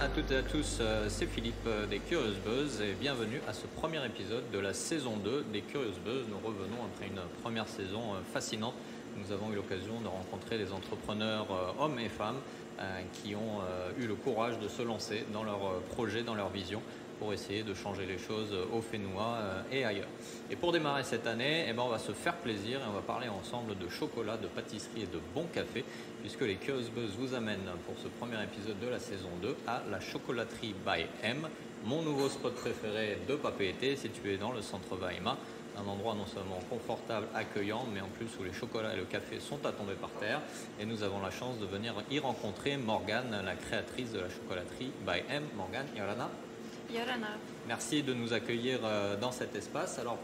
à toutes et à tous, c'est Philippe des Curious Buzz et bienvenue à ce premier épisode de la saison 2 des Curious Buzz. Nous revenons après une première saison fascinante. Nous avons eu l'occasion de rencontrer des entrepreneurs hommes et femmes qui ont eu le courage de se lancer dans leurs projets, dans leur vision pour essayer de changer les choses au Fénois et ailleurs. Et pour démarrer cette année, on va se faire plaisir et on va parler ensemble de chocolat, de pâtisserie et de bon café, puisque les Curious Buzz vous amènent pour ce premier épisode de la saison 2 à la chocolaterie by M, mon nouveau spot préféré de Papeete, situé dans le centre Weimar. Un endroit non seulement confortable, accueillant, mais en plus où les chocolats et le café sont à tomber par terre. Et nous avons la chance de venir y rencontrer Morgane, la créatrice de la chocolaterie by M. Morgane, Yorana. Yorana. Merci de nous accueillir dans cet espace. Alors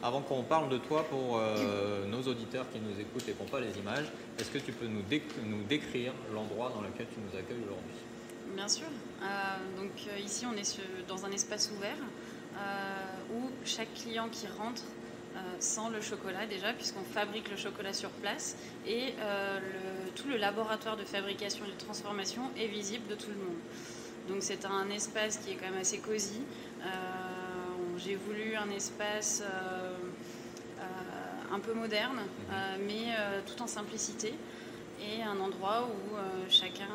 avant qu'on parle de toi, pour nos auditeurs qui nous écoutent et qui n'ont pas les images, est-ce que tu peux nous décrire l'endroit dans lequel tu nous accueilles aujourd'hui? Bien sûr. Ici, on est dans un espace ouvert où chaque client qui rentre sent le chocolat déjà, puisqu'on fabrique le chocolat sur place et tout le laboratoire de fabrication et de transformation est visible de tout le monde. Donc c'est un espace qui est quand même assez cosy. J'ai voulu un espace un peu moderne, mais tout en simplicité, et un endroit où chacun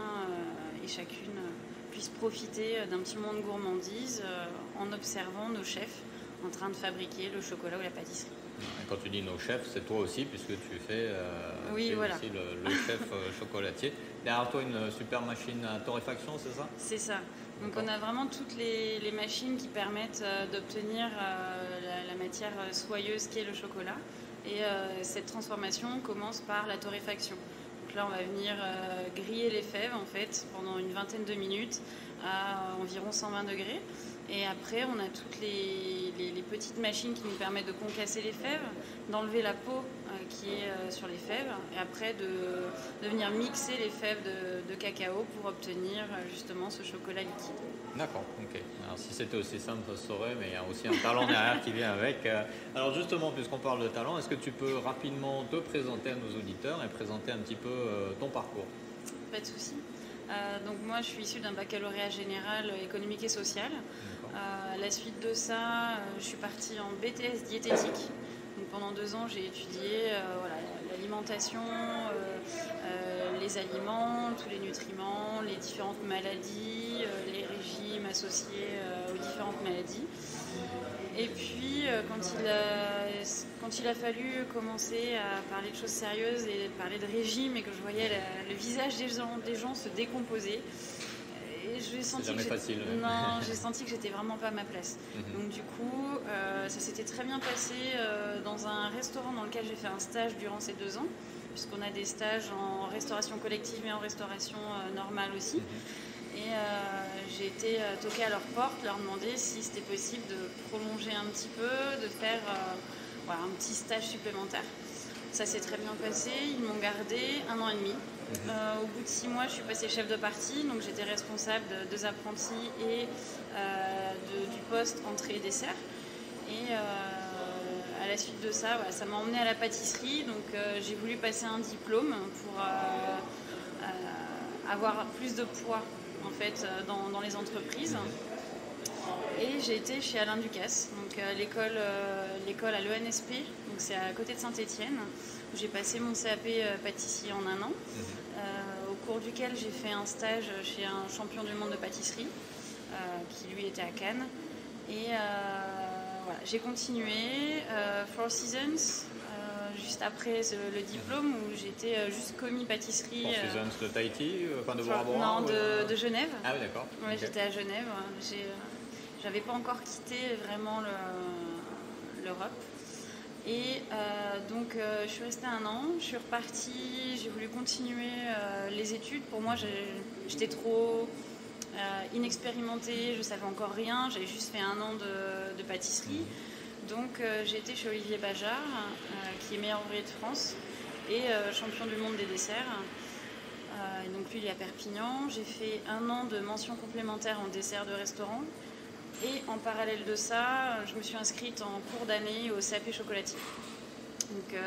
et chacune puisse profiter d'un petit moment de gourmandise en observant nos chefs en train de fabriquer le chocolat ou la pâtisserie. Quand tu dis nos chefs, c'est toi aussi, puisque tu fais oui, voilà. aussi le chef chocolatier. Derrière toi, une super machine à torréfaction, c'est ça? C'est ça. Donc on a vraiment toutes les machines qui permettent d'obtenir la matière soyeuse qu'est le chocolat. Et cette transformation commence par la torréfaction. Donc là, on va venir griller les fèves en fait pendant une vingtaine de minutes à environ 120 degrés. Et après, on a toutes les petites machines qui nous permettent de concasser les fèves, d'enlever la peau qui est sur les fèves, et après de venir mixer les fèves de cacao pour obtenir justement ce chocolat liquide. D'accord, ok. Alors si c'était aussi simple, ça se saurait, mais il y a aussi un talent derrière qui vient avec. Alors justement, puisqu'on parle de talent, est-ce que tu peux rapidement te présenter à nos auditeurs et présenter un petit peu ton parcours? Pas de souci. Donc moi, je suis issue d'un baccalauréat général économique et social. À la suite de ça, je suis partie en BTS diététique. Donc pendant 2 ans, j'ai étudié l'alimentation, les aliments, tous les nutriments, les différentes maladies, les régimes associés aux différentes maladies. Et puis, quand il a fallu commencer à parler de choses sérieuses et parler de régime, et que je voyais le visage des gens se décomposer, j'ai senti que j'étais vraiment pas à ma place. Donc du coup, ça s'était très bien passé dans un restaurant dans lequel j'ai fait un stage durant ces 2 ans, puisqu'on a des stages en restauration collective et en restauration normale aussi. Et j'ai été toquer à leur porte, leur demander si c'était possible de prolonger un petit peu, de faire un petit stage supplémentaire. Ça s'est très bien passé, ils m'ont gardé 1 an et demi. Au bout de 6 mois, je suis passée chef de partie, donc j'étais responsable de 2 apprentis et du poste entrée et dessert. Et à la suite de ça, ça m'a emmenée à la pâtisserie, donc j'ai voulu passer un diplôme pour avoir plus de poids en fait dans les entreprises. Et j'ai été chez Alain Ducasse, donc l'école à l'ENSP, donc c'est à côté de Saint-Étienne, où j'ai passé mon CAP pâtissier en 1 an, au cours duquel j'ai fait un stage chez un champion du monde de pâtisserie, qui lui était à Cannes. Et j'ai continué, Four Seasons, juste après le diplôme, où j'étais juste commis pâtisserie. Four Seasons de Tahiti, de Bora-Bora? Non, de Genève. Ah oui, d'accord. Ouais, okay. J'étais à Genève. J'avais pas encore quitté vraiment l'Europe. Et donc je suis restée 1 an, je suis repartie, j'ai voulu continuer les études. Pour moi, j'étais trop inexpérimentée, je savais encore rien, j'avais juste fait 1 an de pâtisserie. Donc j'ai été chez Olivier Bajard, qui est meilleur ouvrier de France et champion du monde des desserts. Et donc lui, il est à Perpignan. J'ai fait 1 an de mention complémentaire en dessert de restaurant. Et en parallèle de ça, je me suis inscrite en cours d'année au CAP chocolatier. Donc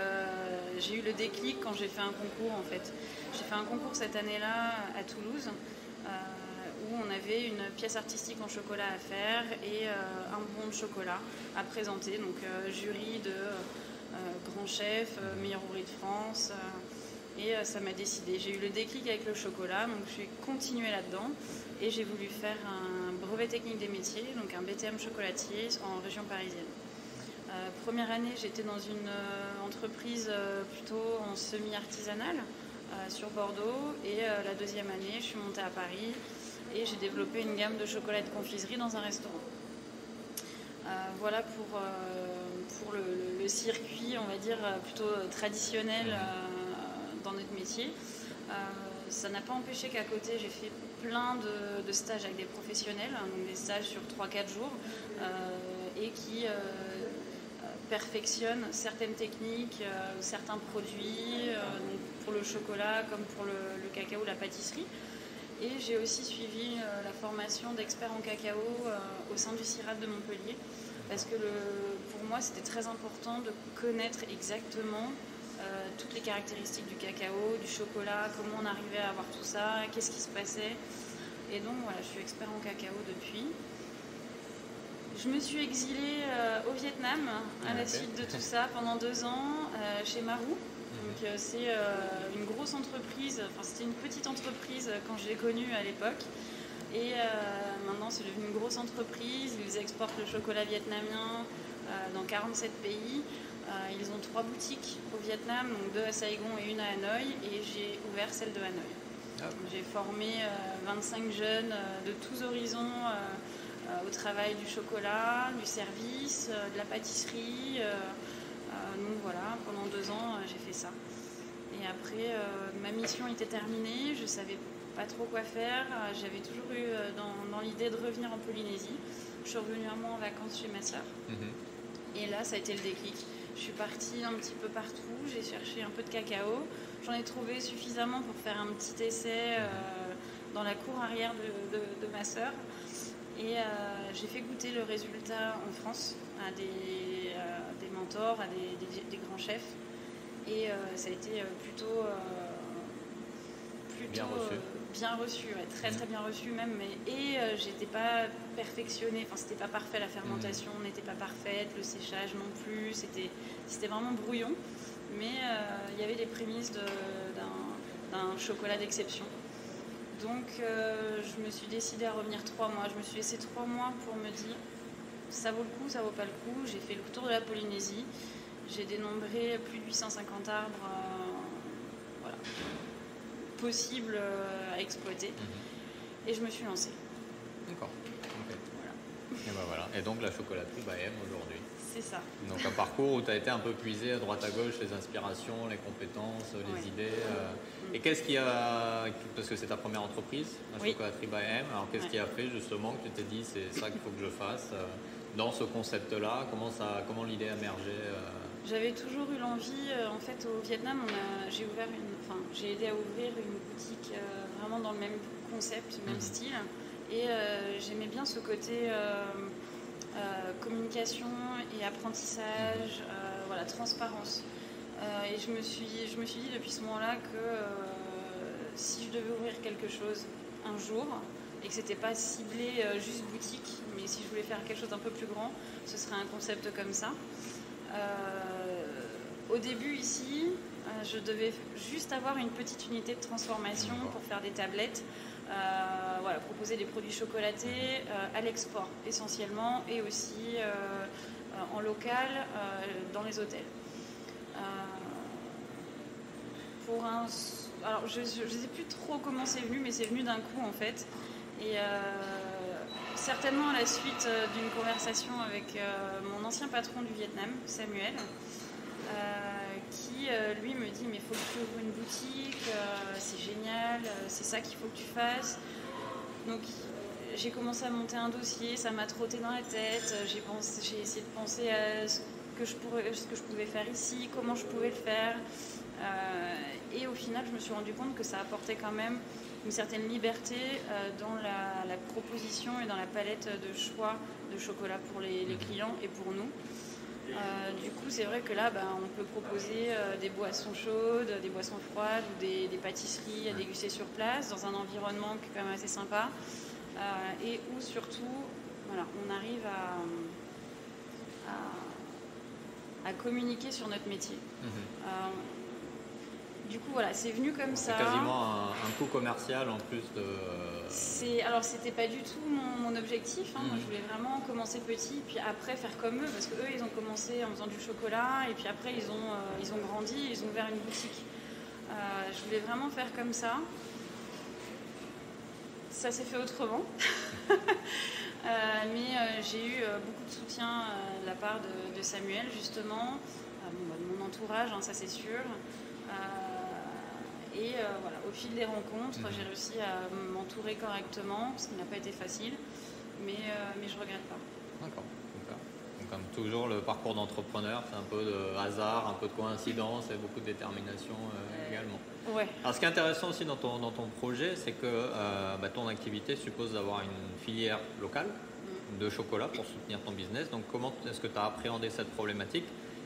j'ai eu le déclic quand j'ai fait un concours en fait. J'ai fait un concours cette année-là à Toulouse où on avait une pièce artistique en chocolat à faire et un bon de chocolat à présenter. Donc jury de grands chefs, meilleur ouvrier de France. Et ça m'a décidé. J'ai eu le déclic avec le chocolat, donc j'ai continué là-dedans. Et j'ai voulu faire un brevet technique des métiers, donc un BTM chocolatier en région parisienne. Première année, j'étais dans une entreprise plutôt en semi-artisanal sur Bordeaux. Et la deuxième année, je suis montée à Paris et j'ai développé une gamme de chocolat et de confiserie dans un restaurant. Voilà pour le circuit, on va dire, plutôt traditionnel dans notre métier. Ça n'a pas empêché qu'à côté, j'ai fait plein de stages avec des professionnels, donc des stages sur 3-4 jours, et qui perfectionnent certaines techniques, certains produits, donc pour le chocolat comme pour le cacao, la pâtisserie. Et j'ai aussi suivi la formation d'expert en cacao au sein du CIRAD de Montpellier, parce que pour moi, c'était très important de connaître exactement toutes les caractéristiques du cacao, du chocolat, comment on arrivait à avoir tout ça, qu'est-ce qui se passait. Et donc voilà, je suis expert en cacao depuis. Je me suis exilée au Vietnam à la suite de tout ça pendant 2 ans chez Marou. Donc c'est une grosse entreprise, enfin c'était une petite entreprise quand je l'ai connue à l'époque. Et maintenant c'est devenu une grosse entreprise, ils exportent le chocolat vietnamien dans 47 pays. Ils ont 3 boutiques au Vietnam, donc 2 à Saigon et une à Hanoï, et j'ai ouvert celle de Hanoï. J'ai formé 25 jeunes de tous horizons au travail du chocolat, du service, de la pâtisserie. Donc voilà, pendant 2 ans, j'ai fait ça. Et après, ma mission était terminée, je ne savais pas trop quoi faire. J'avais toujours eu dans l'idée de revenir en Polynésie. Je suis revenue un mois en vacances chez ma sœur. Et là, ça a été le déclic. Je suis partie un petit peu partout, j'ai cherché un peu de cacao. J'en ai trouvé suffisamment pour faire un petit essai dans la cour arrière de ma sœur. Et j'ai fait goûter le résultat en France à des mentors, à des grands chefs. Et ça a été plutôt bien reçu, ouais, très bien reçu même. Et j'étais pas perfectionnée, enfin c'était pas parfait, la fermentation n'était pas parfaite, le séchage non plus, c'était vraiment brouillon. Mais il y avait les prémices d'un chocolat d'exception. Donc je me suis décidée à revenir 3 mois. Je me suis laissé 3 mois pour me dire ça vaut le coup, ça vaut pas le coup. J'ai fait le tour de la Polynésie. J'ai dénombré plus de 850 arbres possibles à exploiter. Et je me suis lancée. D'accord. Okay. Voilà. Et ben voilà. Et donc la chocolaterie Bahem aujourd'hui. C'est ça. Donc un parcours où tu as été un peu puisé à droite à gauche les inspirations, les compétences, les idées. Et qu'est-ce qui a... Parce que c'est ta première entreprise, la chocolaterie Bahem. Alors qu'est-ce qui a fait justement que tu t'es dit c'est ça qu'il faut que je fasse dans ce concept-là? Comment l'idée a émergé J'avais toujours eu l'envie, en fait au Vietnam, j'ai aidé à ouvrir une boutique vraiment dans le même concept, même style. Et j'aimais bien ce côté communication et apprentissage, transparence. Et je me suis dit depuis ce moment-là que si je devais ouvrir quelque chose un jour, et que c'était pas ciblé juste boutique, mais si je voulais faire quelque chose d'un peu plus grand, ce serait un concept comme ça. Au début ici, je devais juste avoir une petite unité de transformation pour faire des tablettes, proposer des produits chocolatés à l'export essentiellement et aussi en local dans les hôtels. Alors je ne sais plus trop comment c'est venu, mais c'est venu d'un coup en fait. Et certainement à la suite d'une conversation avec mon ancien patron du Vietnam, Samuel, qui lui me dit mais il faut que tu ouvres une boutique, c'est génial, c'est ça qu'il faut que tu fasses. Donc j'ai commencé à monter un dossier, ça m'a trotté dans la tête, j'ai essayé de penser à ce que je pouvais faire ici, comment je pouvais le faire. Et au final, je me suis rendu compte que ça apportait quand même une certaine liberté dans la proposition et dans la palette de choix de chocolat pour les clients et pour nous. Du coup, c'est vrai que là, on peut proposer des boissons chaudes, des boissons froides ou des pâtisseries à déguster sur place dans un environnement qui est quand même assez sympa et où surtout, voilà, on arrive à communiquer sur notre métier. Du coup, voilà, c'est venu comme ça. C'est quasiment un coût commercial en plus de... Alors, c'était pas du tout mon objectif. Moi, je voulais vraiment commencer petit, puis après faire comme eux, parce qu'eux, ils ont commencé en faisant du chocolat, et puis après, ils ont grandi, ils ont ouvert une boutique. Je voulais vraiment faire comme ça. Ça s'est fait autrement. Mais j'ai eu beaucoup de soutien de la part de Samuel, justement, de mon entourage, ça c'est sûr. Et voilà, au fil des rencontres, j'ai réussi à m'entourer correctement, ce qui n'a pas été facile, mais je ne regrette pas. D'accord. Donc, comme toujours, le parcours d'entrepreneur, c'est un peu de hasard, un peu de coïncidence et beaucoup de détermination également. Ouais. Alors, ce qui est intéressant aussi dans ton projet, c'est que ton activité suppose d'avoir une filière locale de chocolat pour soutenir ton business. Donc, comment est-ce que tu as appréhendé cette problématique?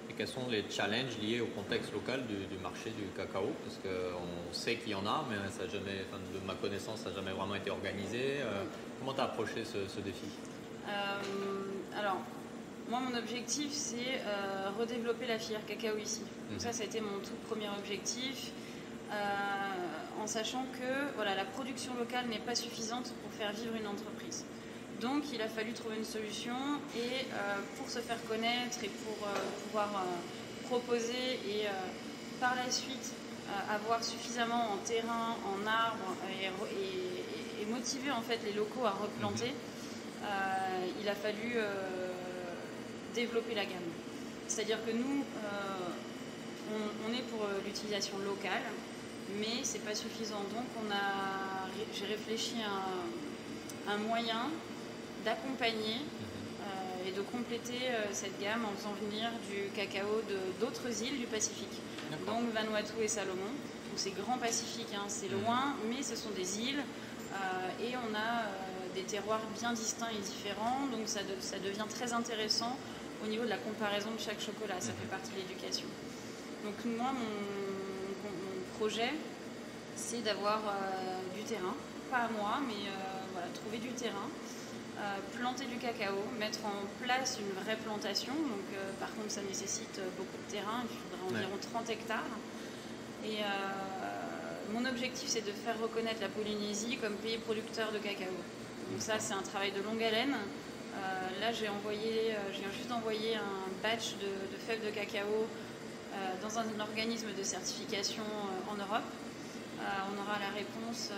Et quels sont les challenges liés au contexte local du marché du cacao? Parce qu'on sait qu'il y en a, mais ça a jamais, de ma connaissance, ça n'a jamais vraiment été organisé. Comment tu as approché ce défi? Alors, moi, mon objectif, c'est redévelopper la filière cacao ici. Donc ça a été mon tout premier objectif, en sachant que la production locale n'est pas suffisante pour faire vivre une entreprise. Donc, il a fallu trouver une solution et pour se faire connaître et pour pouvoir proposer et par la suite avoir suffisamment en terrain, en arbres et motiver en fait les locaux à replanter, il a fallu développer la gamme. C'est-à-dire que nous, on est pour l'utilisation locale, mais c'est pas suffisant. Donc, j'ai réfléchi à un moyen d'accompagner et de compléter cette gamme en faisant venir du cacao d'autres îles du Pacifique. Donc Vanuatu et Salomon. Donc c'est grand Pacifique, c'est loin, mais ce sont des îles et on a des terroirs bien distincts et différents. Donc ça devient très intéressant au niveau de la comparaison de chaque chocolat. Ça fait partie de l'éducation. Donc moi, mon projet, c'est d'avoir du terrain. Pas à moi, mais trouver du terrain. Planter du cacao, mettre en place une vraie plantation. Donc, par contre, ça nécessite beaucoup de terrain. Il faudrait environ 30 hectares. Et mon objectif, c'est de faire reconnaître la Polynésie comme pays producteur de cacao. Donc ça, c'est un travail de longue haleine. Là, j'ai juste envoyé un batch de fèves de cacao dans un organisme de certification en Europe. On aura la réponse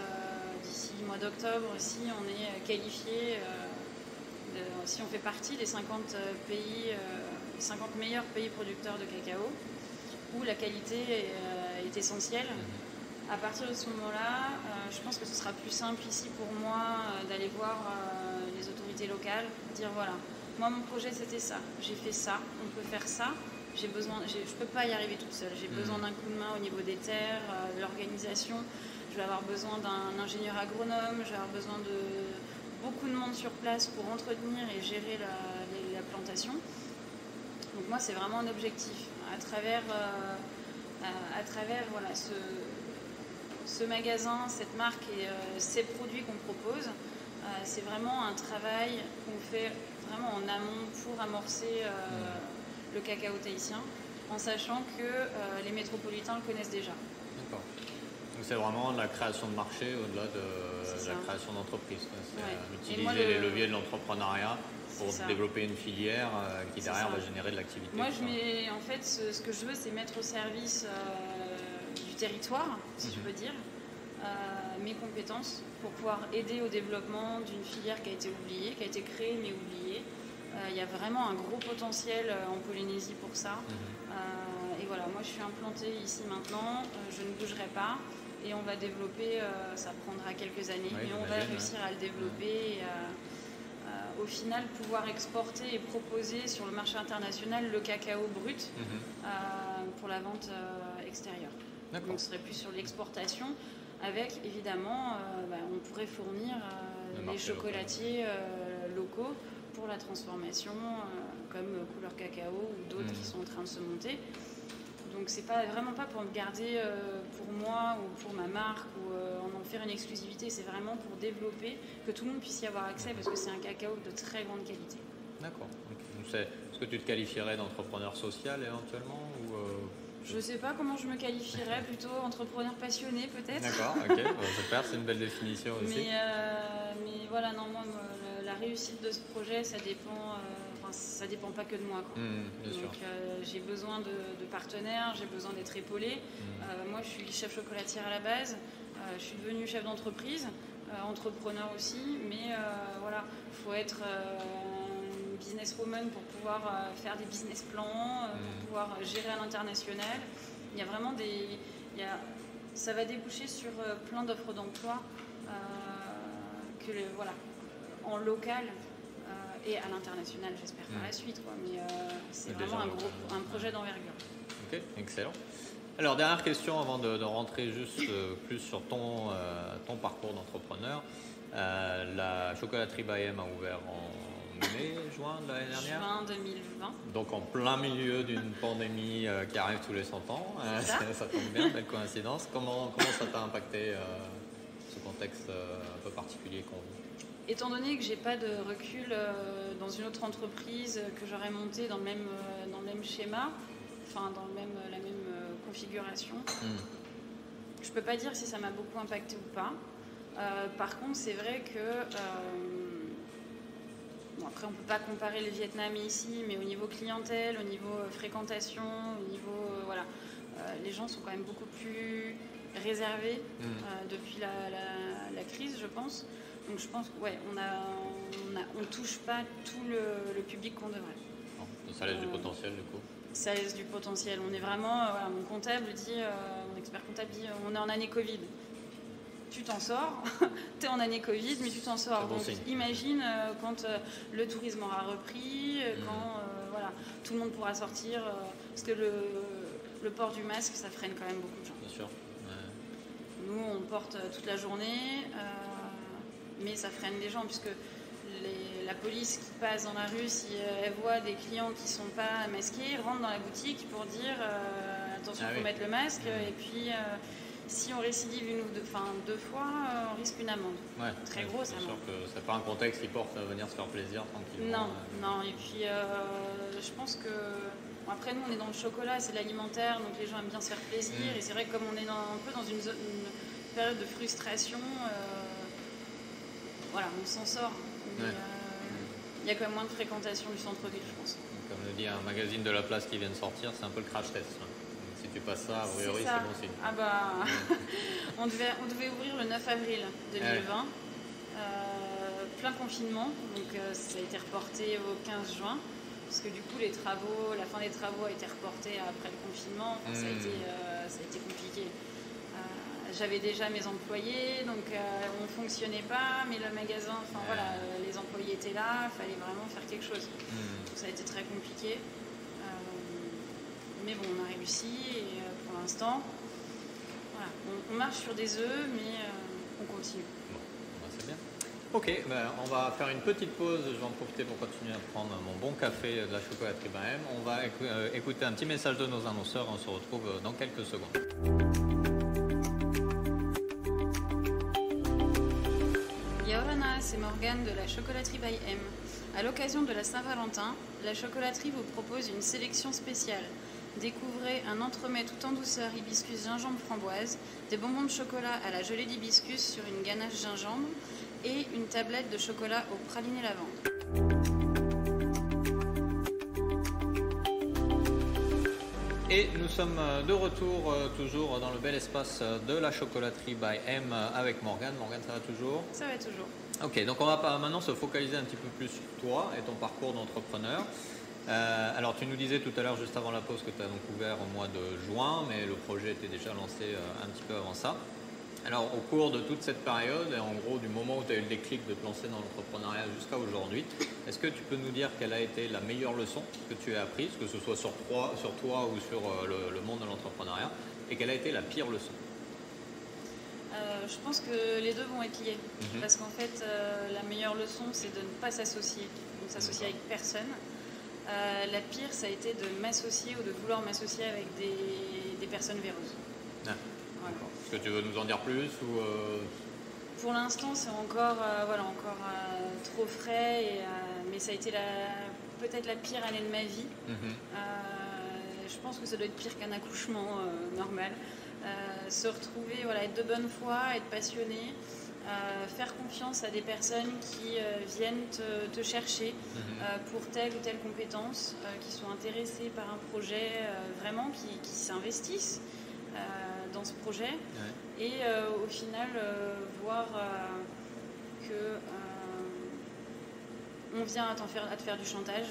d'ici le mois d'octobre si on est qualifié, si on fait partie des 50 meilleurs pays producteurs de cacao, où la qualité est essentielle. À partir de ce moment-là, je pense que ce sera plus simple ici pour moi d'aller voir les autorités locales, dire voilà, moi mon projet c'était ça, j'ai fait ça, on peut faire ça. Je ne peux pas y arriver toute seule. J'ai besoin d'un coup de main au niveau des terres, de l'organisation. Je vais avoir besoin d'un ingénieur agronome. Je vais avoir besoin de beaucoup de monde sur place pour entretenir et gérer la plantation. Donc moi, c'est vraiment un objectif. À travers ce magasin, cette marque et ces produits qu'on propose, c'est vraiment un travail qu'on fait vraiment en amont pour amorcer le cacao tahitien, en sachant que les métropolitains le connaissent déjà. D'accord. Donc c'est vraiment la création de marché au-delà de la création d'entreprise. C'est utiliser les leviers de l'entrepreneuriat pour développer une filière qui derrière va générer de l'activité. Moi, en fait, ce que je veux, c'est mettre au service du territoire, si je peux dire, mes compétences pour pouvoir aider au développement d'une filière qui a été oubliée, qui a été créée mais oubliée. Il y a vraiment un gros potentiel en Polynésie pour ça. Et voilà, moi je suis implantée ici maintenant, je ne bougerai pas et on va développer, ça prendra quelques années, mais on va réussir à le développer et au final pouvoir exporter et proposer sur le marché international le cacao brut pour la vente extérieure. Donc ce serait plus sur l'exportation avec évidemment, on pourrait fournir les chocolatiers locaux pour la transformation comme Couleur Cacao ou d'autres qui sont en train de se monter. Donc c'est vraiment pas pour me garder pour moi ou pour ma marque ou en faire une exclusivité, c'est vraiment pour développer, que tout le monde puisse y avoir accès parce que c'est un cacao de très grande qualité. D'accord. Est-ce que tu te qualifierais d'entrepreneur social éventuellement ou Je sais pas comment je me qualifierais, plutôt entrepreneur passionné peut-être. D'accord, ok, super, c'est une belle définition aussi. Mais voilà, non, moi, la réussite de ce projet, ça dépend pas que de moi, quoi. Bien sûr. Donc j'ai besoin de partenaires, j'ai besoin d'être épaulée. Moi, je suis chef chocolatière à la base, je suis devenue chef d'entreprise, entrepreneur aussi, mais voilà, il faut être businesswoman pour pouvoir faire des business plans, pour pouvoir gérer à l'international. Il y a vraiment ça va déboucher sur plein d'offres d'emploi voilà, en local et à l'international, j'espère par la suite, quoi. Mais c'est vraiment un projet d'envergure. Ok, excellent. Alors, dernière question avant de rentrer juste plus sur ton parcours d'entrepreneur. La chocolaterie by M a ouvert en juin de l'année dernière. Juin 2020. Donc en plein milieu d'une pandémie qui arrive tous les 100 ans. Ça tombe bien, belle coïncidence. Comment ça t'a impacté ce contexte un peu particulier qu'on vit? Étant donné que j'ai pas de recul dans une autre entreprise que j'aurais montée dans le même schéma, enfin dans la même configuration, je peux pas dire si ça m'a beaucoup impacté ou pas. Par contre, c'est vrai que après, on ne peut pas comparer le Vietnam et ici, mais au niveau clientèle, au niveau fréquentation, au niveau voilà, les gens sont quand même beaucoup plus réservés depuis la crise, je pense. Donc je pense qu'on touche pas tout le public qu'on devrait. Ça laisse du potentiel du coup. Ça laisse du potentiel. On est vraiment, voilà, mon expert comptable dit, on est en année Covid. Tu t'en sors, tu es en année Covid, mais tu t'en sors. Donc imagine quand le tourisme aura repris, quand voilà, tout le monde pourra sortir, parce que le port du masque, ça freine quand même beaucoup de gens. Bien sûr. Ouais. Nous, on porte toute la journée, mais ça freine des gens, puisque la police qui passe dans la rue, si elle voit des clients qui ne sont pas masqués, rentre dans la boutique pour dire attention, il faut mettre le masque, et puis... si on récidive une ou deux fois, on risque une amende. Ouais, très grosse amende. C'est sûr que c'est pas un contexte qui porte à venir se faire plaisir tranquillement. Non. Et puis, je pense que... Bon, après, nous, on est dans le chocolat, c'est de l'alimentaire, donc les gens aiment bien se faire plaisir. Et c'est vrai que comme on est un peu dans une période de frustration, voilà, on s'en sort. Il y a quand même moins de fréquentation du centre-ville, je pense. Comme le dit un magazine de la place qui vient de sortir, c'est un peu le crash test. Si tu passes ça, a priori, c'est bon signe. Ah bah, on devait ouvrir le 9 avril 2020, plein confinement, donc ça a été reporté au 15 juin, parce que du coup la fin des travaux a été reportée après le confinement, ça a été compliqué. J'avais déjà mes employés, donc on ne fonctionnait pas, mais le magasin, voilà, les employés étaient là, il fallait vraiment faire quelque chose. Donc ça a été très compliqué. Mais bon, on a réussi et pour l'instant, voilà, on marche sur des œufs, mais on continue. Bon, c'est bien. Ok, on va faire une petite pause. Je vais en profiter pour continuer à prendre mon bon café de la chocolaterie by M. On va écouter un petit message de nos annonceurs. On se retrouve dans quelques secondes. Yaorana, c'est Morgane de la chocolaterie by M. À l'occasion de la Saint-Valentin, la chocolaterie vous propose une sélection spéciale. Découvrez un entremets tout en douceur hibiscus gingembre framboise, des bonbons de chocolat à la gelée d'hibiscus sur une ganache gingembre et une tablette de chocolat au praliné lavande. Et nous sommes de retour toujours dans le bel espace de la chocolaterie by M avec Morgane. Morgane, ça va toujours? Ça va toujours. Ok, donc on va maintenant se focaliser un petit peu plus sur toi et ton parcours d'entrepreneur. Alors tu nous disais tout à l'heure, juste avant la pause, que tu as donc ouvert au mois de juin, mais le projet était déjà lancé un petit peu avant ça. Alors au cours de toute cette période, et en gros du moment où tu as eu le déclic de te lancer dans l'entrepreneuriat jusqu'à aujourd'hui, est-ce que tu peux nous dire quelle a été la meilleure leçon que tu as apprise, que ce soit sur toi ou sur le monde de l'entrepreneuriat, et quelle a été la pire leçon? Je pense que les deux vont être liés, parce qu'en fait la meilleure leçon c'est de ne pas s'associer, donc s'associer avec personne. La pire, ça a été de m'associer ou de vouloir m'associer avec des personnes véreuses. Ah, voilà. Est-ce que tu veux nous en dire plus ou Pour l'instant, c'est encore, trop frais, mais ça a été peut-être la pire année de ma vie. Je pense que ça doit être pire qu'un accouchement normal. Se retrouver, être de bonne foi, être passionné, faire confiance à des personnes qui viennent te chercher pour telle ou telle compétence, qui sont intéressées par un projet, vraiment, qui s'investissent dans ce projet. Ouais. Et au final, voir que on vient à te faire du chantage,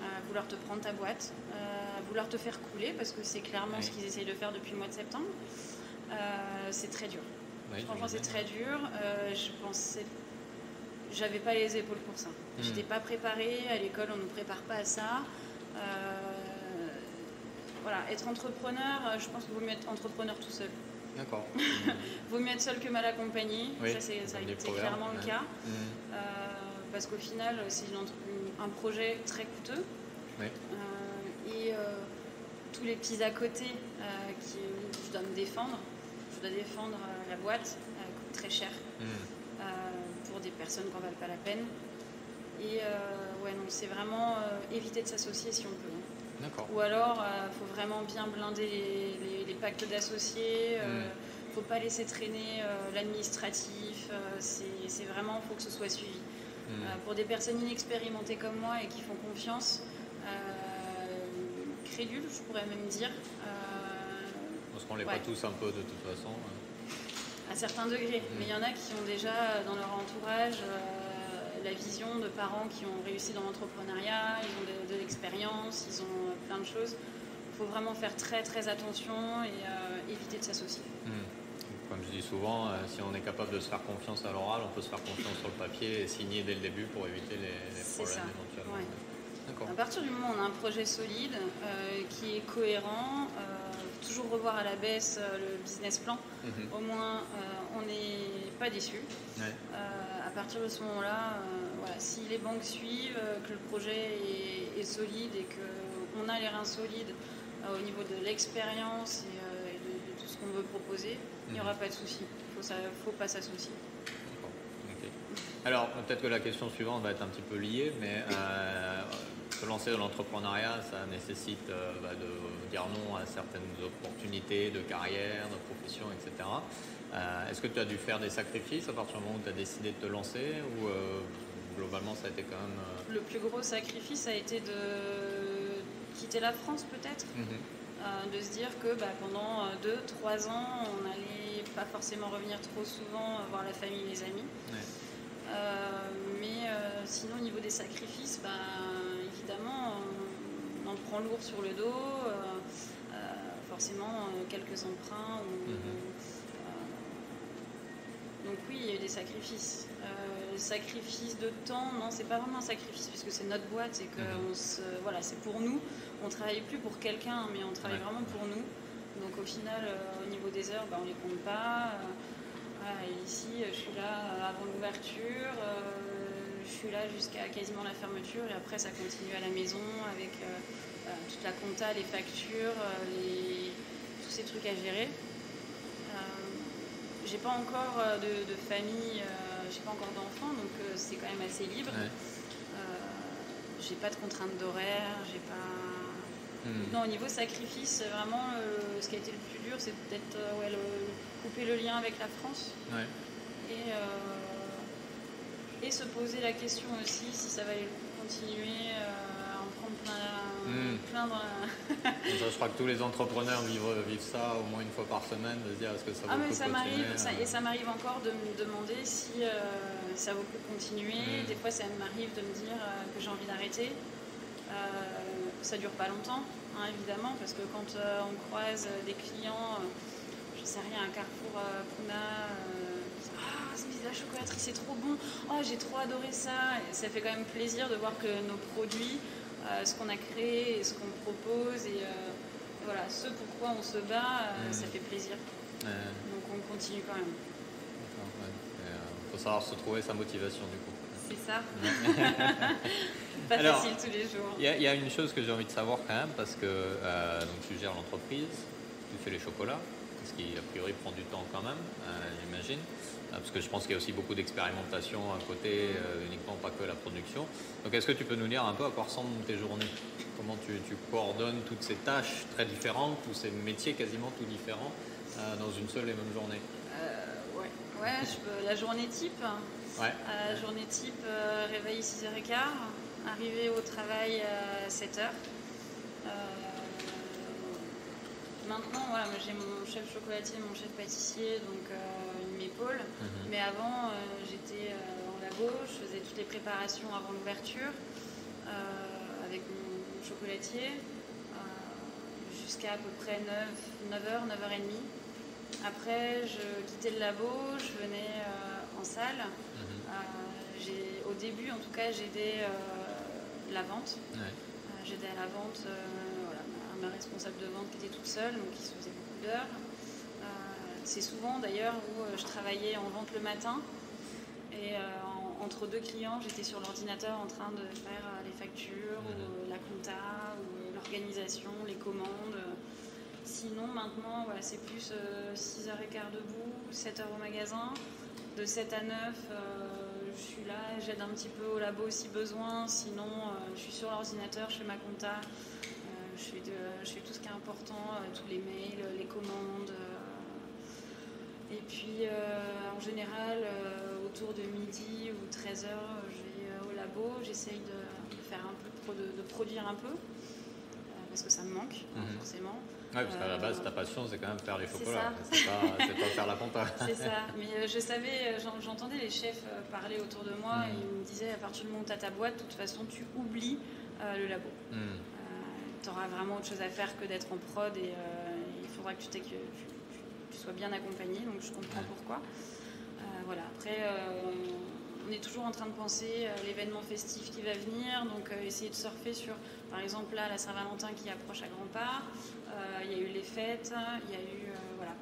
à vouloir te prendre ta boîte, à vouloir te faire couler, parce que c'est clairement ce qu'ils essayent de faire depuis le mois de septembre. C'est très dur. Oui, franchement, c'est très dur. J'avais pas les épaules pour ça. J'étais pas préparée. À l'école, on nous prépare pas à ça. Être entrepreneur, je pense qu'il vaut mieux être entrepreneur tout seul. D'accord. Vaut mieux être seul que mal accompagné. Oui, ça a été clairement le cas. Parce qu'au final, c'est un projet très coûteux. Oui. Et tous les petits à côté où je dois me défendre. Je dois défendre la boîte, elle coûte très cher pour des personnes qui n'en valent pas la peine. Et c'est vraiment éviter de s'associer si on peut. D'accord. Ou alors, il faut vraiment bien blinder les pactes d'associés. Il ne faut pas laisser traîner l'administratif. C'est vraiment, il faut que ce soit suivi. Pour des personnes inexpérimentées comme moi et qui font confiance, crédules, je pourrais même dire. Parce qu'on l'est pas tous un peu de toute façon. À certains degrés. Mais il y en a qui ont déjà dans leur entourage la vision de parents qui ont réussi dans l'entrepreneuriat, ils ont de l'expérience, ils ont plein de choses. Il faut vraiment faire très très attention et éviter de s'associer. Comme je dis souvent, si on est capable de se faire confiance à l'oral, on peut se faire confiance sur le papier et signer dès le début pour éviter les problèmes éventuellement. Ouais. À partir du moment où on a un projet solide, qui est cohérent, toujours revoir à la baisse le business plan, au moins on n'est pas déçu. Ouais. À partir de ce moment-là, si les banques suivent, que le projet est solide et qu'on a les reins solides au niveau de l'expérience et de tout ce qu'on veut proposer, il n'y aura pas de souci. Il ne faut pas s'associer. Okay. Alors, peut-être que la question suivante va être un petit peu liée, mais se lancer dans l'entrepreneuriat, ça nécessite de dire non à certaines opportunités de carrière, de profession, etc. Est-ce que tu as dû faire des sacrifices à partir du moment où tu as décidé de te lancer ou globalement ça a été quand même... Le plus gros sacrifice a été de quitter la France peut-être, de se dire que pendant 2-3 ans, on n'allait pas forcément revenir trop souvent voir la famille et les amis. Ouais. Mais sinon au niveau des sacrifices, évidemment on en prend lourd sur le dos, forcément quelques emprunts. Donc oui, il y a eu des sacrifices. Sacrifice de temps, non, c'est pas vraiment un sacrifice puisque c'est notre boîte, c'est que c'est pour nous. On travaille plus pour quelqu'un, mais on travaille vraiment pour nous. Donc au final, au niveau des heures, on les compte pas. Ici, je suis là avant l'ouverture, je suis là jusqu'à quasiment la fermeture et après ça continue à la maison avec toute la compta, les factures, tous ces trucs à gérer. J'ai pas encore de famille, j'ai pas encore d'enfants, donc c'est quand même assez libre. Ouais. J'ai pas de contraintes d'horaire, j'ai pas... Non, au niveau sacrifice, vraiment, ce qui a été le plus dur, c'est peut-être couper le lien avec la France. Ouais. Et se poser la question aussi si ça valait le coup de continuer à en prendre plein dans la... Je crois que tous les entrepreneurs vivent ça au moins une fois par semaine, de se dire est-ce que ça vaut le coup de continuer. Ça m'arrive encore de me demander si ça vaut le coup de continuer. Des fois, ça m'arrive de me dire que j'ai envie d'arrêter. Ça dure pas longtemps, évidemment, parce que quand on croise des clients, je sais rien, un Carrefour Puna, c'est de la chocolaterie, c'est trop bon, j'ai trop adoré ça. Et ça fait quand même plaisir de voir que nos produits, ce qu'on a créé et ce qu'on propose et ce pourquoi on se bat, ça fait plaisir. Donc on continue quand même. Il faut savoir se trouver sa motivation du coup. C'est ça. Pas Alors, facile tous les jours. Il y a une chose que j'ai envie de savoir quand même, parce que donc tu gères l'entreprise, tu fais les chocolats, ce qui a priori prend du temps quand même, j'imagine. Parce que je pense qu'il y a aussi beaucoup d'expérimentation à côté, uniquement pas que la production. Donc est-ce que tu peux nous dire un peu à quoi ressemblent tes journées? Comment tu coordonnes toutes ces tâches très différentes, tous ces métiers quasiment tout différents dans une seule et même journée? Ouais, la journée type. Ouais. Journée type, réveil 6h15, arrivé au travail à 7h. Maintenant, voilà, moi, j'ai mon chef chocolatier, mon chef pâtissier, donc il m'épaule. Mais avant, j'étais en labo, je faisais toutes les préparations avant l'ouverture avec mon chocolatier jusqu'à peu près 9h, 9h30. Après, je quittais le labo, je venais en salle. Au début, en tout cas, j'aidais la vente. Ouais. J'aidais à la vente ma responsable de vente qui était toute seule, donc qui se faisait beaucoup d'heures. C'est souvent d'ailleurs où je travaillais en vente le matin et entre deux clients, j'étais sur l'ordinateur en train de faire les factures, ou la compta, ou l'organisation, les commandes. Sinon, maintenant, voilà, c'est plus 6h15 debout, 7h au magasin. De 7 à 9, je suis là, j'aide un petit peu au labo si besoin. Sinon, je suis sur l'ordinateur, je fais ma compta. Je fais tout ce qui est important, tous les mails, les commandes. Et puis, en général, autour de midi ou 13h, je vais au labo. J'essaye de faire un peu, de produire un peu, parce que ça me manque, forcément. Oui, parce qu'à la base, ta passion, c'est quand même faire les chocolats. C'est pas faire la compta. C'est ça. Mais je savais, j'entendais les chefs parler autour de moi et ils me disaient, à partir du moment où tu as ta boîte, de toute façon, tu oublies le labo. Tu auras vraiment autre chose à faire que d'être en prod et il faudra que tu sois bien accompagné, donc je comprends pourquoi. Voilà. Après, on est toujours en train de penser à l'événement festif qui va venir, donc essayer de surfer sur, par exemple là, la Saint-Valentin qui approche à grands pas. Il y a eu les fêtes, il y a eu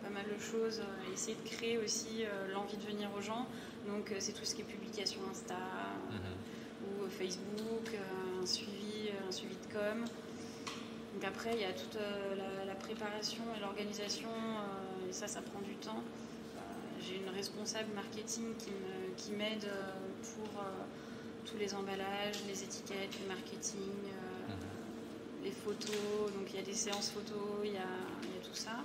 pas mal de choses. Essayer de créer aussi l'envie de venir aux gens. Donc c'est tout ce qui est publication Insta ou Facebook, un suivi de com. Donc après, il y a toute la préparation et l'organisation, et ça prend du temps. J'ai une responsable marketing qui m'aide pour tous les emballages, les étiquettes, le marketing, les photos. Donc il y a des séances photos, il y a tout ça.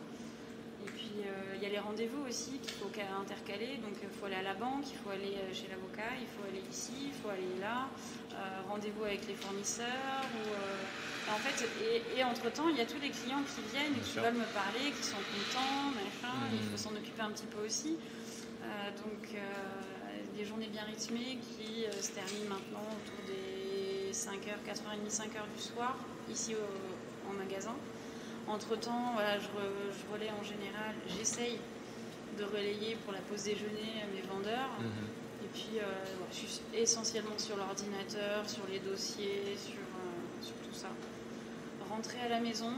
Et puis il y a les rendez-vous aussi qu'il faut intercaler. Donc il faut aller à la banque, il faut aller chez l'avocat, il faut aller ici, il faut aller là. Rendez-vous avec les fournisseurs. En fait, et entre-temps, il y a tous les clients qui viennent et qui veulent me parler, qui sont contents, machin. Il faut s'en occuper un petit peu aussi. Donc des journées bien rythmées qui se terminent maintenant autour des 5h, 4h30, 5h du soir, ici en magasin. Entre-temps, voilà, je relaie en général, j'essaye de relayer pour la pause déjeuner mes vendeurs. Et puis, je suis essentiellement sur l'ordinateur, sur les dossiers, sur tout ça. Rentrer à la maison,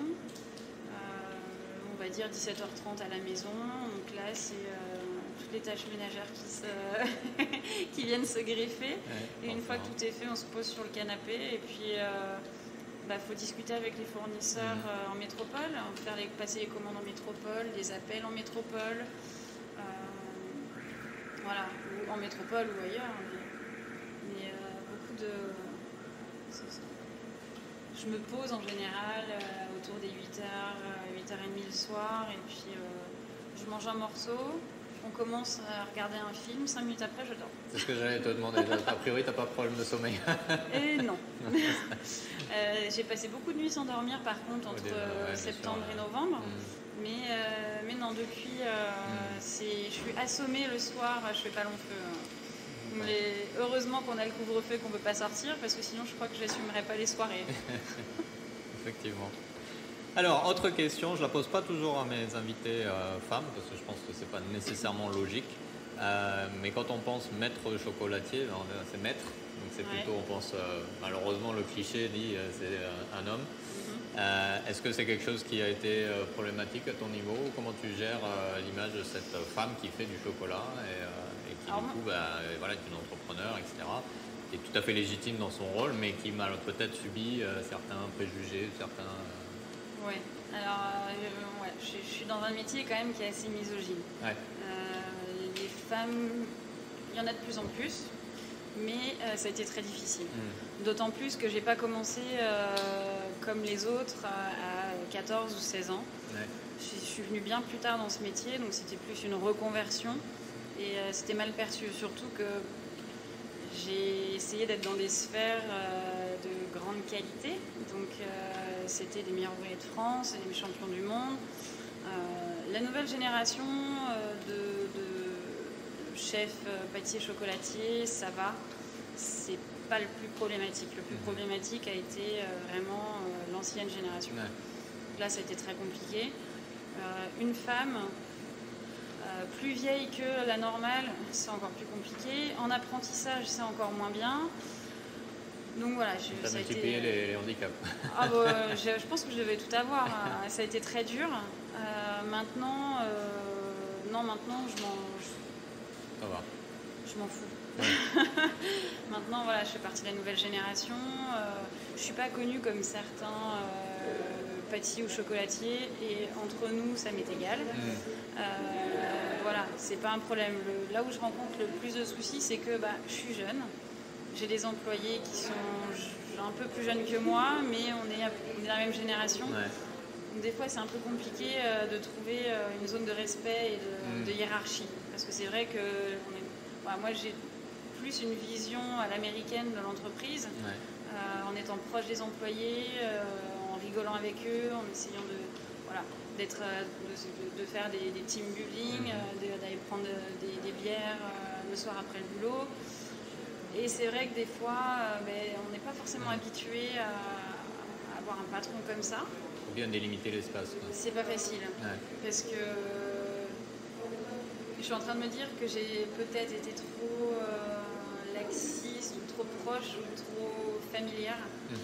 on va dire 17h30 à la maison. Donc là, c'est toutes les tâches ménagères qui viennent se greffer. Et une fois que tout est fait, on se pose sur le canapé et puis... faut discuter avec les fournisseurs en métropole, passer les commandes en métropole, des appels en métropole, voilà, ou en métropole ou ailleurs. Mais beaucoup de... Je me pose en général autour des 8h, 8h30 le soir, et puis je mange un morceau. On commence à regarder un film, 5 minutes après, je dors. C'est ce que j'allais te demander. A priori, tu n'as pas de problème de sommeil. Et non. J'ai passé beaucoup de nuits sans dormir, par contre, entre septembre et novembre. Mais non, depuis, je suis assommée le soir, je fais pas long feu. Mais heureusement qu'on a le couvre-feu et qu'on ne peut pas sortir, parce que sinon, je crois que je n'assumerais pas les soirées. Effectivement. Alors, autre question, je ne la pose pas toujours à mes invités femmes, parce que je pense que ce n'est pas nécessairement logique. Mais quand on pense maître chocolatier, c'est maître. Donc c'est plutôt, on pense, malheureusement, le cliché dit c'est un homme. Est-ce que c'est quelque chose qui a été problématique à ton niveau? Comment tu gères l'image de cette femme qui fait du chocolat et qui, du coup, est une entrepreneur, etc. est tout à fait légitime dans son rôle, mais qui m'a peut-être subi certains préjugés, certains... Ouais, alors ouais, je suis dans un métier quand même qui est assez misogyne. Ouais. Les femmes, il y en a de plus en plus, mais ça a été très difficile. D'autant plus que j'ai pas commencé comme les autres à 14 ou 16 ans. Ouais. Je suis venue bien plus tard dans ce métier, donc c'était plus une reconversion et c'était mal perçu, surtout que j'ai essayé d'être dans des sphères de grande qualité, donc c'était des meilleurs ouvriers de France, des champions du monde. La nouvelle génération de chefs pâtissiers chocolatiers, ça va, c'est pas le plus problématique. Le plus problématique a été vraiment l'ancienne génération. Ouais. Là, ça a été très compliqué. Une femme plus vieille que la normale, c'est encore plus compliqué. En apprentissage, c'est encore moins bien. Donc voilà, ça a multiplié les handicaps. Ah bah, je pense que je devais tout avoir. Ça a été très dur. Maintenant, maintenant, Ça va. je m'en fous. Maintenant, voilà, je fais partie de la nouvelle génération. Je suis pas connue comme certains pâtissiers ou chocolatiers, et entre nous, ça m'est égal. Voilà, c'est pas un problème. Là où je rencontre le plus de soucis, c'est que je suis jeune. J'ai des employés qui sont un peu plus jeunes que moi, mais on est de la même génération. Ouais. Donc des fois, c'est un peu compliqué de trouver une zone de respect et de hiérarchie. Parce que c'est vrai que moi, j'ai plus une vision à l'américaine de l'entreprise, en étant proche des employés, en rigolant avec eux, en essayant de faire des team building, d'aller prendre des bières le soir après le boulot. Et c'est vrai que des fois, on n'est pas forcément habitué à avoir un patron comme ça. Il faut bien délimiter l'espace. C'est pas facile. Ouais. Parce que je suis en train de me dire que j'ai peut-être été trop laxiste, ou trop proche, ou trop familière.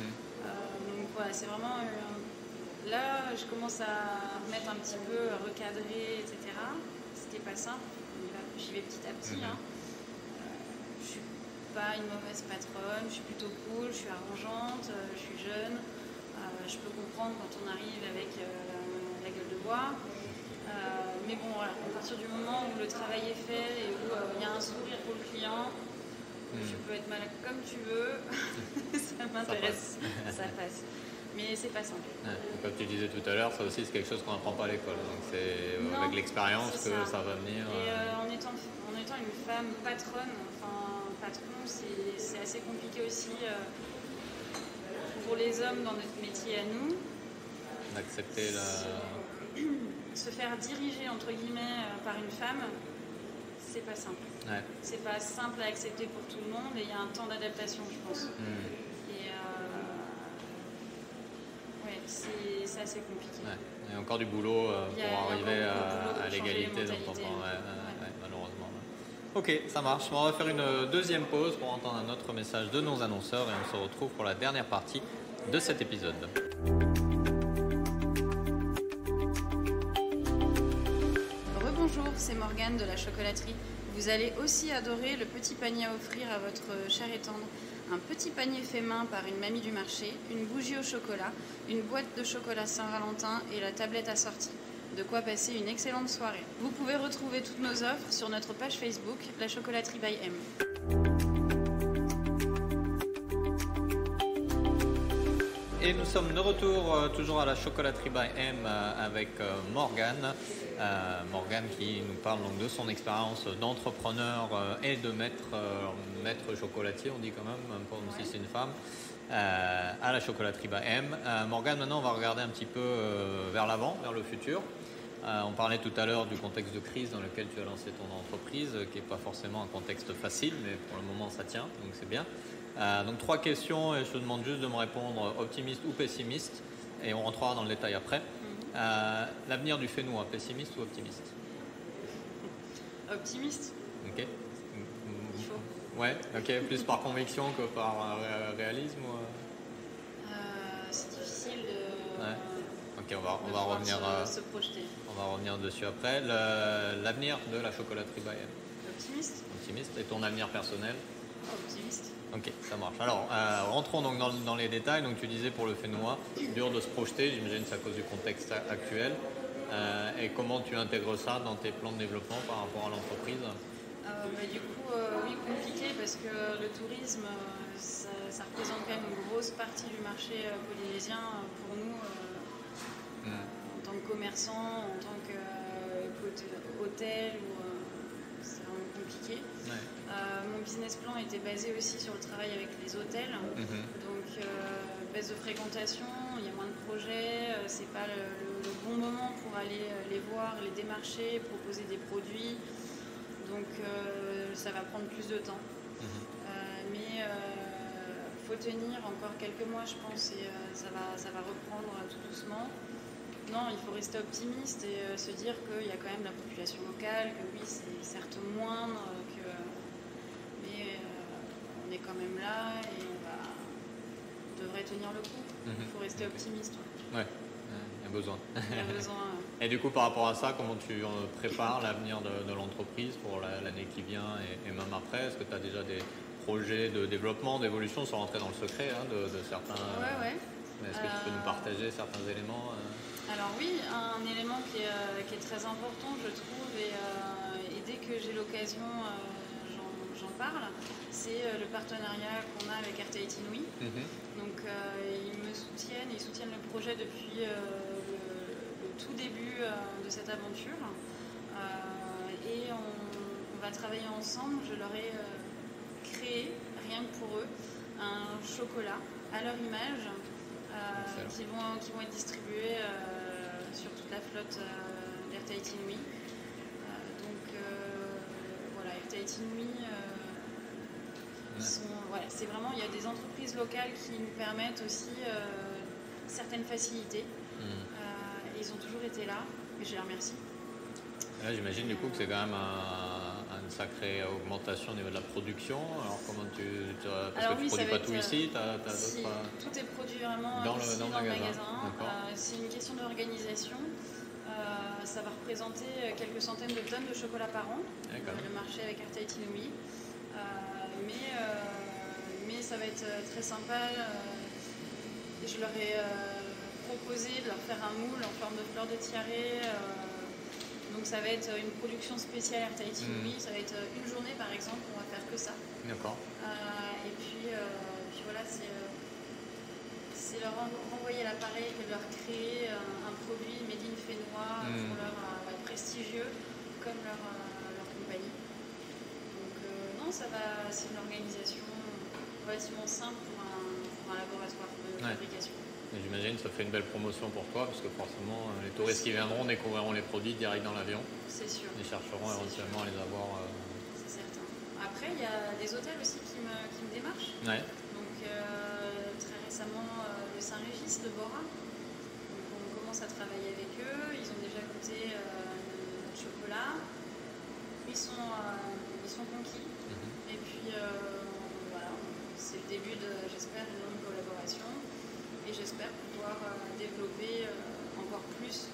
Donc voilà, c'est vraiment... là, je commence à remettre un petit peu, à recadrer, etc. C'était pas simple. J'y vais petit à petit. Je suis pas une mauvaise patronne, je suis plutôt cool, je suis arrangeante, je suis jeune. Je peux comprendre quand on arrive avec la gueule de bois. Mais bon, voilà, à partir du moment où le travail est fait et où il y a un sourire pour le client, tu peux être malade comme tu veux, ça m'intéresse, ça passe. Mais c'est pas simple. Comme tu disais tout à l'heure, ça aussi c'est quelque chose qu'on n'apprend pas à l'école. Donc c'est avec l'expérience que ça va venir. Et en étant une femme patronne, patron, c'est assez compliqué aussi pour les hommes dans notre métier à nous. D'accepter se faire diriger entre guillemets par une femme, c'est pas simple. Ouais. C'est pas simple à accepter pour tout le monde et il y a un temps d'adaptation, je pense. Et c'est assez compliqué. Ouais. Il y a encore du boulot pour arriver à l'égalité dont on parle, malheureusement. Ok, ça marche. On va faire une deuxième pause pour entendre un autre message de nos annonceurs et on se retrouve pour la dernière partie de cet épisode. Bonjour, c'est Morgane de la chocolaterie. Vous allez aussi adorer le petit panier à offrir à votre chère et tendre. Un petit panier fait main par une mamie du marché, une bougie au chocolat, une boîte de chocolat Saint-Valentin et la tablette assortie. De quoi passer une excellente soirée. Vous pouvez retrouver toutes nos offres sur notre page Facebook, La Chocolaterie by M. Et nous sommes de retour toujours à la Chocolaterie by M avec Morgane. Morgane qui nous parle donc de son expérience d'entrepreneur et de maître chocolatier, on dit quand même si c'est une femme, à la Chocolaterie by M. Morgane, maintenant on va regarder un petit peu vers l'avant, vers le futur. On parlait tout à l'heure du contexte de crise dans lequel tu as lancé ton entreprise, qui n'est pas forcément un contexte facile, mais pour le moment ça tient, donc c'est bien. Donc 3 questions et je te demande juste de me répondre optimiste ou pessimiste et on rentrera dans le détail après. L'avenir du Fénois, pessimiste ou optimiste? Optimiste. Ok. Ouais, ok, plus par conviction que par réalisme c'est difficile de... Ouais. Ok, on va revenir se projeter. On va revenir dessus après. L'avenir de la Chocolaterie by M. Optimiste. Optimiste. Et ton avenir personnel? Optimiste. Ok, ça marche. Alors, rentrons donc dans les détails. Donc, tu disais pour le Fénois, dur de se projeter, j'imagine que c'est à cause du contexte actuel. Et comment tu intègres ça dans tes plans de développement par rapport à l'entreprise? Du coup, oui, compliqué parce que le tourisme, ça représente quand même une grosse partie du marché polynésien pour nous en tant que commerçants, en tant qu'hôtel. C'est vraiment compliqué. Ouais. Mon business plan était basé aussi sur le travail avec les hôtels. Donc, baisse de fréquentation, il y a moins de projets, c'est pas le bon moment pour aller les voir, les démarcher, proposer des produits. Donc ça va prendre plus de temps. Mais faut tenir encore quelques mois, je pense, et ça va reprendre tout doucement. Non, il faut rester optimiste et se dire qu'il y a quand même la population locale, que oui, c'est certes moindre, mais on est quand même là et on devrait tenir le coup. Il faut rester optimiste. Ouais, il y a besoin. Il y a besoin. Et du coup, par rapport à ça, comment tu prépares l'avenir de l'entreprise pour l'année qui vient et même après? Est-ce que tu as déjà des projets de développement, d'évolution, sans rentrer dans le secret de certains? Ouais. Est-ce que tu peux nous partager certains éléments? Alors oui, un élément qui est très important, je trouve, et dès que j'ai l'occasion, j'en parle, c'est le partenariat qu'on a avec Air Tahiti Nui. Donc ils soutiennent le projet depuis le tout début de cette aventure. Et on va travailler ensemble. Je leur ai créé, rien que pour eux, un chocolat à leur image qui vont être distribués sur toute la flotte d'Air Tahiti Nui. Voilà, Air Tahiti Nui, c'est vraiment, il y a des entreprises locales qui nous permettent aussi certaines facilités. Ils ont toujours été là et je les remercie. Là, j'imagine du coup que c'est quand même une sacrée augmentation au niveau de la production. Alors comment parce que tu ne produis pas tout ici, si, tout est produit vraiment dans le magasin. C'est une question d'organisation. Ça va représenter quelques centaines de tonnes de chocolat par an, le marché avec Air Tahiti Nui. Mais ça va être très sympa. Je leur ai proposé de leur faire un moule en forme de fleur de tiare. Donc ça va être une production spéciale Air Tahiti Nui. Ça va être une journée par exemple, on va faire que ça. D'accord. Et puis voilà, c'est leur renvoyer l'appareil, de leur créer un produit made in Fénois pour leur prestigieux comme leur compagnie. Donc non, c'est une organisation relativement simple pour un laboratoire de fabrication. J'imagine que ça fait une belle promotion pour toi, parce que forcément, les touristes qui viendront découvriront les produits direct dans l'avion. C'est sûr. Ils chercheront éventuellement à les avoir. C'est certain. Après, il y a des hôtels aussi qui me démarchent. Ouais. Donc, très récemment, le Saint-Régis de Bora. Donc, on commence à travailler avec eux. Ils ont déjà goûté notre chocolat. Ils sont conquis. Et puis, voilà, c'est le début j'espère, d'une longue collaboration. Et j'espère pouvoir développer encore plus,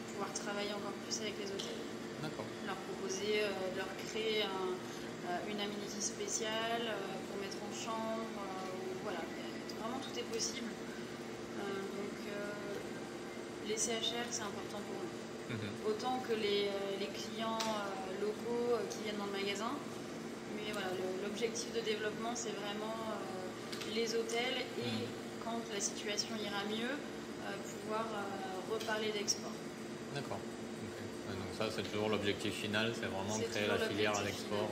pouvoir travailler encore plus avec les hôtels. D'accord. Leur proposer, leur créer une amenity spéciale pour mettre en chambre. Voilà, vraiment tout est possible. Donc les CHR, c'est important pour nous. Autant que les clients locaux qui viennent dans le magasin. Mais voilà, l'objectif de développement, c'est vraiment les hôtels et quand la situation ira mieux, pouvoir reparler d'export. D'accord. Okay. Donc ça, c'est toujours l'objectif final, c'est vraiment de créer la filière à l'export.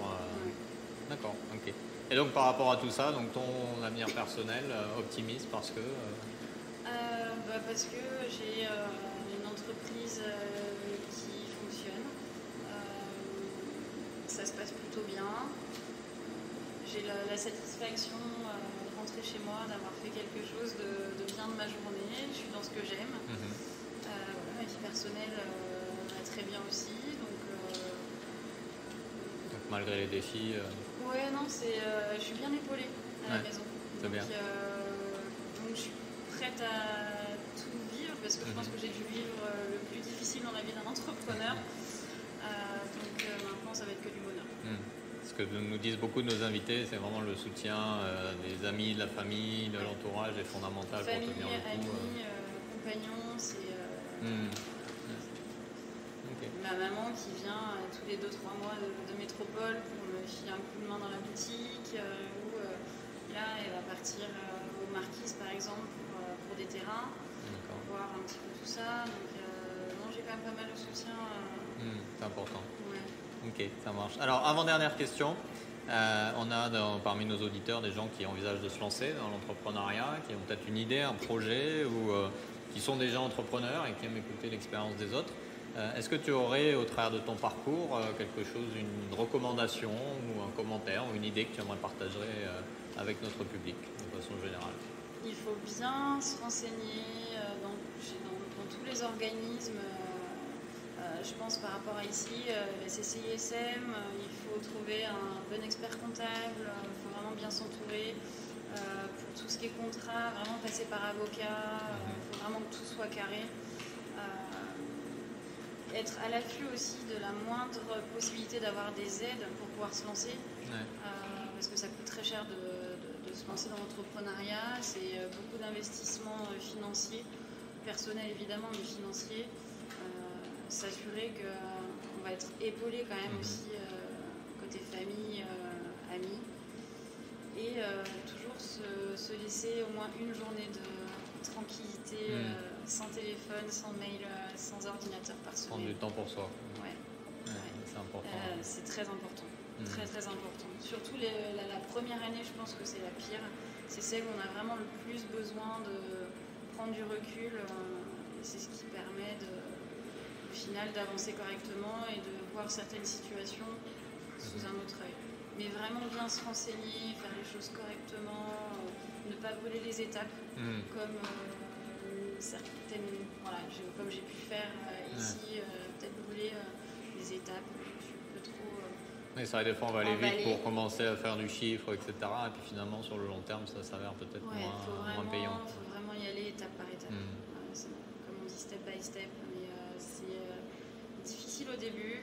D'accord, ok. Et donc par rapport à tout ça, donc ton avenir personnel, optimiste parce que parce que j'ai une entreprise qui fonctionne. Ça se passe plutôt bien. J'ai la satisfaction de rentrer chez moi, d'avoir fait quelque chose de bien de ma journée. Je suis dans ce que j'aime. Ma vie personnelle va très bien aussi. Donc malgré les défis. Ouais, non, je suis bien épaulée à la maison. C'est bien. Donc je suis prête à tout vivre parce que je pense que j'ai dû vivre le plus difficile dans la vie d'un entrepreneur. Donc maintenant, ça va être que du bonheur. Ce que nous disent beaucoup de nos invités, c'est vraiment le soutien des amis, de la famille, de l'entourage est fondamental Famille, pour tenir le coup. amis, compagnons, c'est Ok. ma maman qui vient tous les 2-3 mois de métropole pour me filer un coup de main dans la boutique, ou là elle va partir aux Marquises par exemple pour des terrains, pour voir un petit peu tout ça. Donc non, j'ai quand même pas mal de soutien. C'est important. Ouais. Ok, ça marche. Alors, avant-dernière question. On a parmi nos auditeurs des gens qui envisagent de se lancer dans l'entrepreneuriat, qui ont peut-être une idée, un projet, ou qui sont déjà entrepreneurs et qui aiment écouter l'expérience des autres. Est-ce que tu aurais, au travers de ton parcours, quelque chose, une recommandation ou un commentaire ou une idée que tu aimerais partager avec notre public de façon générale? Il faut bien se renseigner dans tous les organismes. Je pense par rapport à ici, la CCISM, il faut trouver un bon expert comptable, il faut vraiment bien s'entourer. Pour tout ce qui est contrat, vraiment passer par avocat, il faut vraiment que tout soit carré. Être à l'affût aussi de la moindre possibilité d'avoir des aides pour pouvoir se lancer, parce que ça coûte très cher de se lancer dans l'entrepreneuriat. C'est beaucoup d'investissements financiers, personnels évidemment, mais financiers. S'assurer qu'on va être épaulé quand même aussi côté famille, amis, et toujours se laisser au moins une journée de tranquillité, sans téléphone, sans mail, sans ordinateur par semaine. Prendre du temps pour soi. Ouais. C'est important. C'est très important, très très important. Surtout la première année, je pense que c'est la pire. C'est celle où on a vraiment le plus besoin de prendre du recul, et c'est ce qui permet au final d'avancer correctement et de voir certaines situations sous un autre œil. Mais vraiment bien se renseigner, faire les choses correctement, ne pas brûler les étapes, comme certaines, voilà, comme j'ai pu faire ici, peut-être brûler les étapes. Je suis un peu trop. Mais ça, des fois, on va aller vite pour commencer à faire du chiffre, etc. Et puis finalement, sur le long terme, ça s'avère peut-être moins payant. Il faut vraiment y aller étape par étape. Comme on dit, step by step. Mais c'est difficile au début,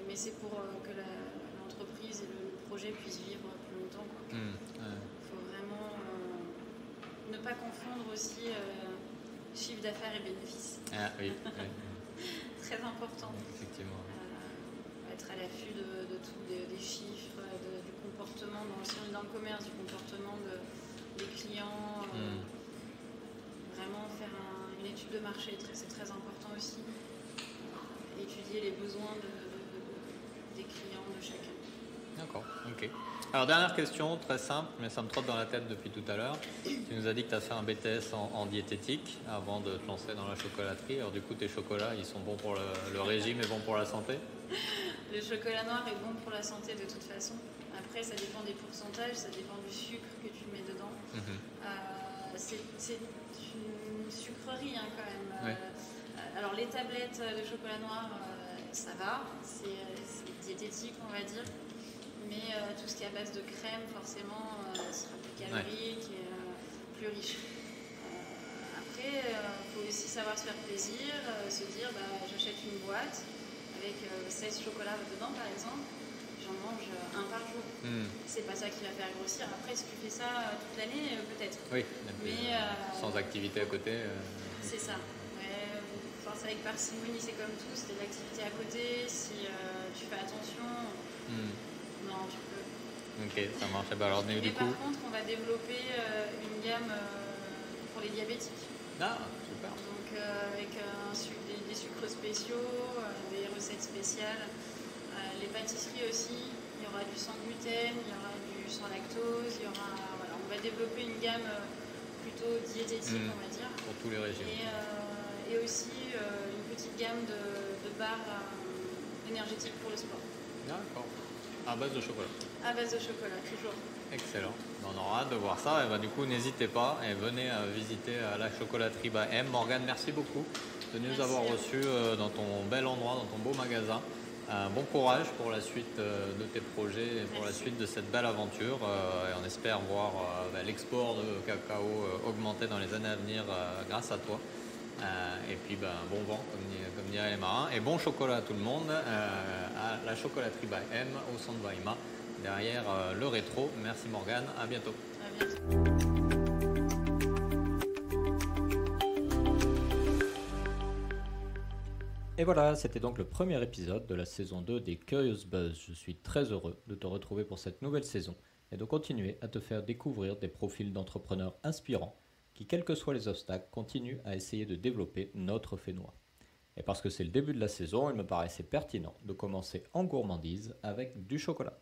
mais c'est pour que l'entreprise et le projet puissent vivre plus longtemps. Il faut vraiment ne pas confondre aussi chiffre d'affaires et bénéfices. Ah oui. Très important. Effectivement. Être à l'affût de tout, des chiffres, du comportement, si on est dans le commerce, du comportement des clients. Vraiment faire une étude de marché, c'est très important aussi. Étudier les besoins des clients de chacun. D'accord, ok. Alors, dernière question, très simple, mais ça me trotte dans la tête depuis tout à l'heure. Tu nous as dit que tu as fait un BTS en diététique avant de te lancer dans la chocolaterie. Alors, du coup, tes chocolats, ils sont bons pour le régime et bons pour la santé? Le chocolat noir est bon pour la santé de toute façon. Après, ça dépend des pourcentages, ça dépend du sucre que tu mets dedans. C'est une sucrerie quand même. Alors, les tablettes de chocolat noir, ça va, c'est diététique, on va dire. Mais tout ce qui est à base de crème, forcément, sera plus calorique et plus riche. Après, il faut aussi savoir se faire plaisir, se dire j'achète une boîte avec 16 chocolats dedans, par exemple, j'en mange un par jour. C'est pas ça qui va faire grossir. Après, si tu fais ça toute l'année, peut-être. Oui, mais sans activité à côté. C'est ça. Force avec parcimonie, c'est comme tout, c'est de l'activité à côté. Si tu fais attention. Non, tu peux. Ok, ça marche. Alors, mais du par coup... contre, on va développer une gamme pour les diabétiques. Ah, super. Donc, avec des sucres spéciaux, des recettes spéciales. Les pâtisseries aussi. Il y aura du sans gluten, il y aura du sans lactose. On va développer une gamme plutôt diététique, on va dire. Pour tous les régimes. Et aussi une petite gamme de barres énergétiques pour le sport. D'accord. À base de chocolat. À base de chocolat, toujours. Excellent. On aura hâte de voir ça. Et du coup, n'hésitez pas et venez visiter la chocolaterie by M. Morgane, merci beaucoup de nous avoir reçus dans ton bel endroit, dans ton beau magasin. Bon courage pour la suite de tes projets et pour la suite de cette belle aventure. Et on espère voir l'export de cacao augmenter dans les années à venir grâce à toi. Et puis bon vent, comme diraient les marins. Et bon chocolat à tout le monde, à la chocolaterie by M, au centre Weimar, derrière le rétro. Merci Morgane, à bientôt. À bientôt. Et voilà, c'était donc le premier épisode de la saison 2 des Curious Buzz. Je suis très heureux de te retrouver pour cette nouvelle saison et de continuer à te faire découvrir des profils d'entrepreneurs inspirants qui, quels que soient les obstacles, continuent à essayer de développer notre Fénois. Et parce que c'est le début de la saison, il me paraissait pertinent de commencer en gourmandise avec du chocolat.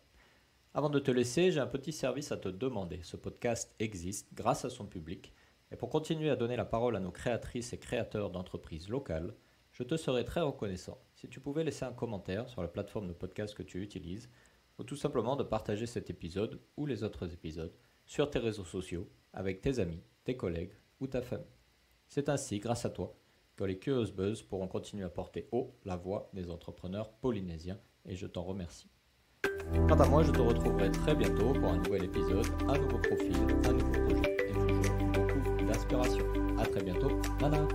Avant de te laisser, j'ai un petit service à te demander. Ce podcast existe grâce à son public. Et pour continuer à donner la parole à nos créatrices et créateurs d'entreprises locales, je te serais très reconnaissant si tu pouvais laisser un commentaire sur la plateforme de podcast que tu utilises ou tout simplement de partager cet épisode ou les autres épisodes sur tes réseaux sociaux avec tes amis, tes collègues ou ta famille. C'est ainsi, grâce à toi, que les Curious Buzz pourront continuer à porter haut la voix des entrepreneurs polynésiens et je t'en remercie. Quant à moi, je te retrouverai très bientôt pour un nouvel épisode, un nouveau profil, un nouveau projet et toujours beaucoup d'inspiration. A très bientôt, Nana!